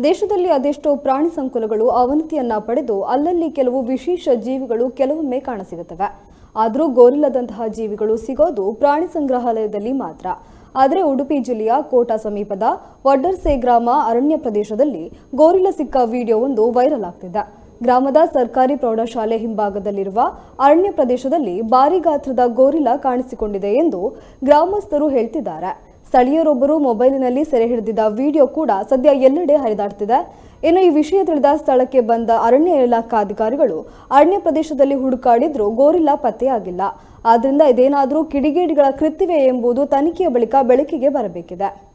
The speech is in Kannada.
ದೇಶದಲ್ಲಿ ಅದೆಷ್ಟೋ ಪ್ರಾಣಿ ಸಂಕುಲಗಳು ಅವನತಿಯನ್ನ ಪಡೆದು ಅಲ್ಲಲ್ಲಿ ಕೆಲವು ವಿಶೇಷ ಜೀವಿಗಳು ಕೆಲವೊಮ್ಮೆ ಕಾಣಸಿಗುತ್ತವೆ. ಆದರೂ ಗೋರಿಲ್ಲದಂತಹ ಜೀವಿಗಳು ಸಿಗೋದು ಪ್ರಾಣಿ ಸಂಗ್ರಹಾಲಯದಲ್ಲಿ ಮಾತ್ರ. ಆದರೆ ಉಡುಪಿ ಜಿಲ್ಲೆಯ ಕೋಟ ಸಮೀಪದ ವಡ್ಡರ್ಸೆ ಗ್ರಾಮ ಅರಣ್ಯ ಪ್ರದೇಶದಲ್ಲಿ ಗೋರಿಲ್ಲ ಸಿಕ್ಕ ವಿಡಿಯೋವೊಂದು ವೈರಲ್ ಆಗ್ತಿದೆ. ಗ್ರಾಮದ ಸರ್ಕಾರಿ ಪ್ರೌಢಶಾಲೆ ಹಿಂಭಾಗದಲ್ಲಿರುವ ಅರಣ್ಯ ಪ್ರದೇಶದಲ್ಲಿ ಭಾರಿ ಗಾತ್ರದ ಗೋರಿಲ್ಲ ಕಾಣಿಸಿಕೊಂಡಿದೆ ಎಂದು ಗ್ರಾಮಸ್ಥರು ಹೇಳ್ತಿದ್ದಾರೆ. ಸ್ಥಳೀಯರೊಬ್ಬರು ಮೊಬೈಲಿನಲ್ಲಿ ಸೆರೆ ಹಿಡಿದಿದ್ದ ವಿಡಿಯೋ ಕೂಡ ಸದ್ಯ ಎಲ್ಲೆಡೆ ಹರಿದಾಡ್ತಿದೆ. ಇನ್ನು ಈ ವಿಷಯ ತಿಳಿದ ಸ್ಥಳಕ್ಕೆ ಬಂದ ಅರಣ್ಯ ಇಲಾಖಾ ಅಧಿಕಾರಿಗಳು ಅರಣ್ಯ ಪ್ರದೇಶದಲ್ಲಿ ಹುಡುಕಾಡಿದ್ರೂ ಗೋರಿಲ್ಲ ಪತ್ತೆಯಾಗಿಲ್ಲ. ಆದ್ದರಿಂದ ಇದೇನಾದರೂ ಕಿಡಿಗೇಡಿಗಳ ಕೃತ್ಯವೇ ಎಂಬುದು ತನಿಖೆಯ ಬಳಿಕ ಬೆಳಕಿಗೆ ಬರಬೇಕಿದೆ.